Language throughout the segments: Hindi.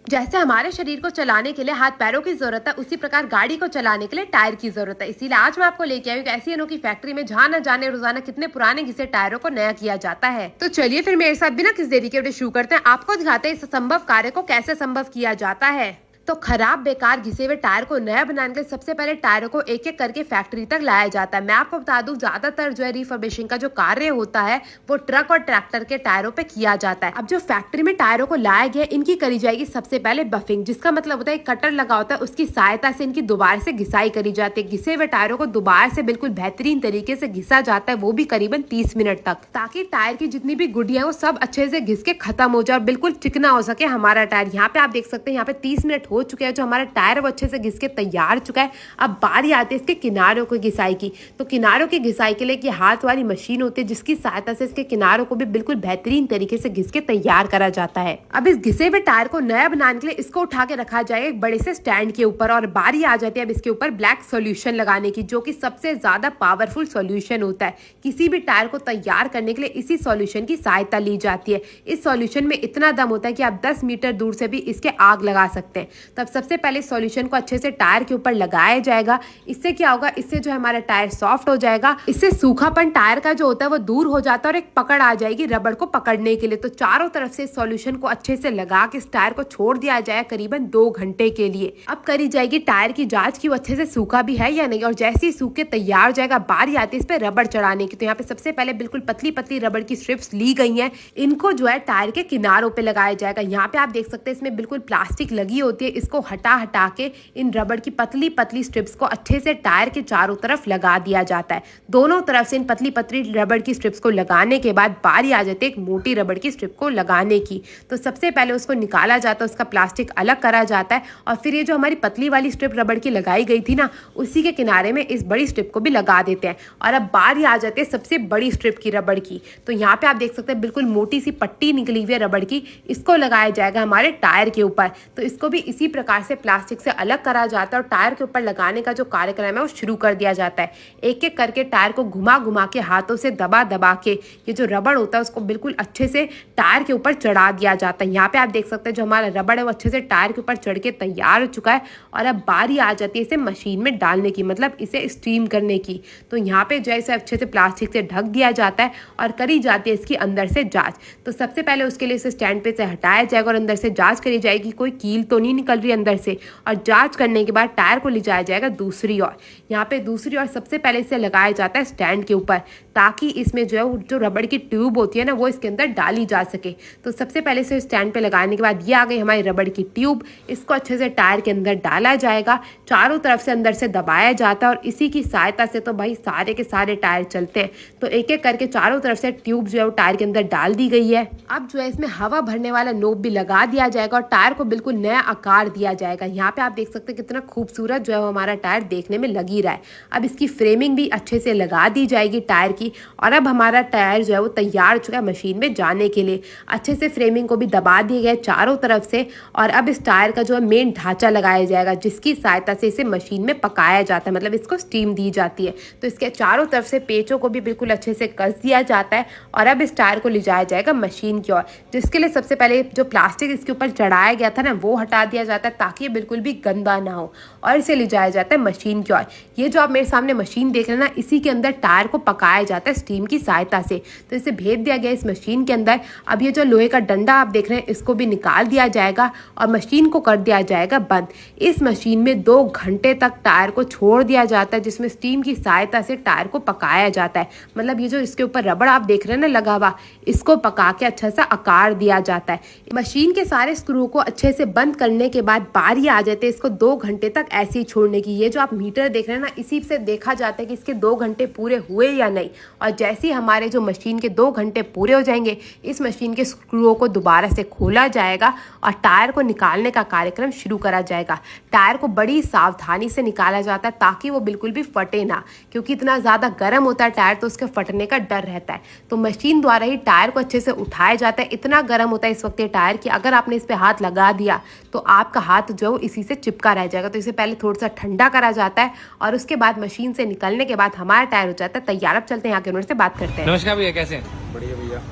जैसे हमारे शरीर को चलाने के लिए हाथ पैरों की जरूरत है, उसी प्रकार गाड़ी को चलाने के लिए टायर की जरूरत है। इसीलिए आज मैं आपको लेके आई हूँ ऐसी अनोखी फैक्ट्री में जहाँ न जाने रोजाना कितने पुराने घिसे टायरों को नया किया जाता है। तो चलिए फिर मेरे साथ बिना किस देरी के वीडियो शुरू करते हैं। आपको दिखाते हैं इस असंभव कार्य को कैसे संभव किया जाता है। तो खराब बेकार घिसे हुए टायर को नया बनाने के लिए सबसे पहले टायरों को एक एक करके फैक्ट्री तक लाया जाता है। मैं आपको बता दूं, ज्यादातर जो है रिफर्बिशिंग का जो कार्य होता है वो ट्रक और ट्रैक्टर के टायरों पे किया जाता है। अब जो फैक्ट्री में टायरों को लाया गया इनकी करी जाएगी सबसे पहले बफिंग, जिसका मतलब होता है कटर लगा होता है, उसकी सहायता से इनकी दोबारा से घिसाई करी जाती है। घिसे हुए टायरों को दोबारा से बिल्कुल बेहतरीन तरीके से घिसा जाता है, वो भी करीबन 30 मिनट तक, ताकि टायर की जितनी भी गुडियां वो सब अच्छे से घिस के खत्म हो जाए और बिल्कुल चिकना हो सके हमारा टायर। यहाँ पे आप देख सकते हैं, यहाँ पे 30 मिनट हो चुके हैं। जो हमारा टायर वो अच्छे से घिस के तैयार चुका है। अब बारी आती है इसके किनारों की घिसाई की। तो किनारों की घिसाई के लिए हाथ वाली मशीन होती है, जिसकी सहायता से इसके किनारों को भी बिल्कुल बेहतरीन तरीके से घिस के तैयार करा जाता है। अब इस घिसे हुए टायर को नया बनाने के लिए इसको उठा के रखा जाएगा एक बड़े से स्टैंड के ऊपर, और बारी आ जाती है अब इसके ऊपर ब्लैक सोल्यूशन लगाने की, जो कि सबसे ज्यादा पावरफुल सोल्यूशन होता है। किसी भी टायर को तैयार करने के लिए इसी सोल्यूशन की सहायता ली जाती है। इस सोल्यूशन में इतना दम होता है कि आप 10 मीटर दूर से भी इसके आग लगा सकते हैं। तब सबसे पहले सॉल्यूशन को अच्छे से टायर के ऊपर लगाया जाएगा। इससे क्या होगा, इससे जो है हमारा टायर सॉफ्ट हो जाएगा। इससे सूखापन टायर का जो होता है वो दूर हो जाता है और एक पकड़ आ जाएगी रबड़ को पकड़ने के लिए। तो चारों तरफ से इस सॉल्यूशन को अच्छे से लगा के इस टायर को छोड़ दिया जाए करीबन 2 घंटे के लिए। अब करी जाएगी टायर की जांच की वो अच्छे से सूखा भी है या नहीं, और जैसे ही सूख के तैयार हो जाएगा बारी आती है इस पे रबड़ चढ़ाने की। तो यहाँ पे सबसे पहले बिल्कुल पतली पतली रबड़ की स्ट्रिप्स ली गई हैं, इनको जो है टायर के किनारों पे लगाया जाएगा। यहाँ पे आप देख सकते हैं इसमें बिल्कुल प्लास्टिक लगी होती है, इसको हटा हटा के इन रबड़ की पतली पतली स्ट्रिप्स को अच्छे से टायर के चारों तरफ लगा दिया जाता है। दोनों तरफ से इन पतली पतली रबड़ की स्ट्रिप्स को लगाने के बाद बारी आ जाती है एक मोटी रबड़ की स्ट्रिप को लगाने की। तो सबसे पहले उसको निकाला जाता है, उसका प्लास्टिक अलग करा जाता है, और फिर ये जो हमारी पतली वाली स्ट्रिप रबड़ की लगाई गई थी ना, उसी के किनारे में इस बड़ी स्ट्रिप को भी लगा देते हैं। और अब बारी आ जाती है सबसे बड़ी स्ट्रिप की रबड़ की। तो यहाँ पे आप देख सकते हैं बिल्कुल मोटी सी पट्टी निकली हुई है रबड़ की, इसको लगाया जाएगा हमारे टायर के ऊपर। तो इसको भी इसी प्रकार से प्लास्टिक से अलग करा जाता है और टायर के ऊपर लगाने का जो कार्यक्रम है वो शुरू कर दिया जाता है। एक एक करके टायर को घुमा घुमा के हाथों से दबा दबा के ये जो रबड़ होता है उसको बिल्कुल अच्छे से टायर के ऊपर चढ़ा दिया जाता है। यहाँ पे आप देख सकते हैं जो हमारा रबड़ है वो अच्छे से टायर के ऊपर चढ़ के तैयार हो चुका है। और अब बारी आ जाती है इसे मशीन में डालने की, मतलब इसे स्टीम करने की। तो यहाँ पे जो है इसे अच्छे से प्लास्टिक से ढक दिया जाता है और करी जाती है इसकी अंदर से जाँच। तो सबसे पहले उसके लिए इसे स्टैंड पे से हटाया जाएगा और अंदर से जाँच करी जाएगी कोई कील तो नहीं निकल रही अंदर से। और जाँच करने के बाद टायर को ले जाया जाएगा दूसरी ओर। यहाँ पे दूसरी ओर सबसे पहले इसे लगाया जाता है स्टैंड के ऊपर, ताकि इसमें जो है जो रबड़ की ट्यूब होती है ना वो इसके अंदर डाली जा सके। तो सबसे पहले इसे स्टैंड पे लगाने के बाद ये आ गई हमारी रबड़ की ट्यूब। इसको अच्छे से टायर के अंदर डाला जाएगा, चारों तरफ से अंदर से दबाया जाता है, और इसी की सहायता से तो भाई सारे के सारे टायर चलते हैं। तो एक एक करके चारों तरफ से ट्यूब जो है वो टायर के अंदर डाल दी गई है। अब जो है इसमें हवा भरने वाला नोब भी लगा दिया जाएगा और टायर को बिल्कुल नया आकार दिया जाएगा। यहाँ पे आप देख सकते हैं कितना खूबसूरत जो है वो हमारा टायर देखने में लग ही रहा है। अब इसकी फ्रेमिंग भी अच्छे से लगा दी जाएगी टायर की, और अब हमारा टायर जो है वो तैयार हो चुका है मशीन में जाने के लिए। अच्छे से फ्रेमिंग को भी दबा दिया गया चारों तरफ से, और अब इस टायर का जो है मेन ढांचा लगाया जाएगा, जिसकी सहायता से इसे मशीन में पकाया जाता है, मतलब इसको स्टीम दी जाती है। तो इसके चारों तरफ से पेचों को भी बिल्कुल अच्छे से कस दिया जाता है, और अब इस टायर को ले जाया जाएगा मशीन की ओर, जिसके लिए सबसे पहले जो प्लास्टिक इसके ऊपर चढ़ाया गया था ना वो हटा दिया जाता है, ताकि ये बिल्कुल भी गंदा ना हो, और इसे ले जाया जाता है मशीन की ओर। ये जो आप मेरे सामने मशीन देख रहे हैं ना, इसी के अंदर टायर को पकाया जाता है स्टीम की सहायता से। तो इसे भेज दिया गया इस मशीन के अंदर। अब ये जो लोहे का डंडा आप देख रहे हैं इसको भी निकाल दिया जाएगा और मशीन को कर दिया जाएगा बंद। इस मशीन में 2 घंटे तक टायर को छोड़ दिया जाता है, जिसमें स्टीम की सहायता से टायर को पकाया जाता है। मतलब ये जो इसके ऊपर रबड़ आप देख रहे हैं ना लगा हुआ, इसको पका के अच्छा सा आकार दिया जाता है। मशीन के सारे स्क्रू को अच्छे से बंद करने के बाद बारी आ जाती है इसको 2 घंटे तक ऐसे ही छोड़ने की। ये जो आप मीटर देख रहे हैं ना, इसी से देखा जाता है कि इसके 2 घंटे पूरे हुए या नहीं। और जैसे ही हमारे जो मशीन के 2 घंटे पूरे हो जाएंगे, इस मशीन के स्क्रूओं को दोबारा से खोला जाएगा और टायर को निकालने का कार्यक्रम शुरू करा जाएगा। टायर को बड़ी सावधानी से निकाला जाता है, ताकि वो बिल्कुल भी फटे ना, क्योंकि इतना ज़्यादा गर्म होता है टायर, तो उसके फटने का डर रहता है। तो मशीन द्वारा ही टायर को अच्छे से उठाया जाता है। इतना गर्म होता है इस वक्त ये टायर कि अगर आपने इस पर हाथ लगा दिया तो आपका हाथ जो है इसी से चिपका रह जाएगा। तो इसे पहले थोड़ा सा ठंडा करा जाता है, और उसके बाद मशीन से निकलने के बाद हमारा टायर हो जाता है तैयार। अब चलते हैं यहाँ के ओनर से बात करते हैं। नमस्कार भैया, कैसे हैं? बढ़िया भैया।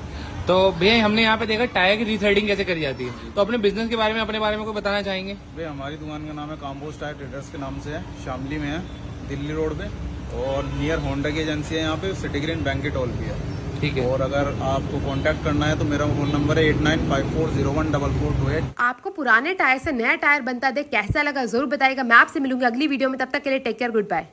तो भैया हमने यहाँ पे देखा टायर की रीथ्रेडिंग कैसे करी जाती है, तो अपने बिजनेस के बारे में, अपने बारे में कोई बताना चाहेंगे? भाई हमारी दुकान का नाम है काम्बोज टायर ट्रेडर्स के नाम से है, शामली में है, दिल्ली रोड पे, और नियर होंडा की एजेंसी है यहाँ पे, सिटी ग्रीन बैंकेट हॉल भी है। ठीक है। और अगर आपको कांटेक्ट करना है तो मेरा फोन नंबर है 8954014428। आपको पुराने टायर से नया टायर बनता देख कैसा लगा जरूर बताइएगा। मैं आपसे मिलूंगी अगली वीडियो में, तब तक के लिए टेक केयर, गुड बाय।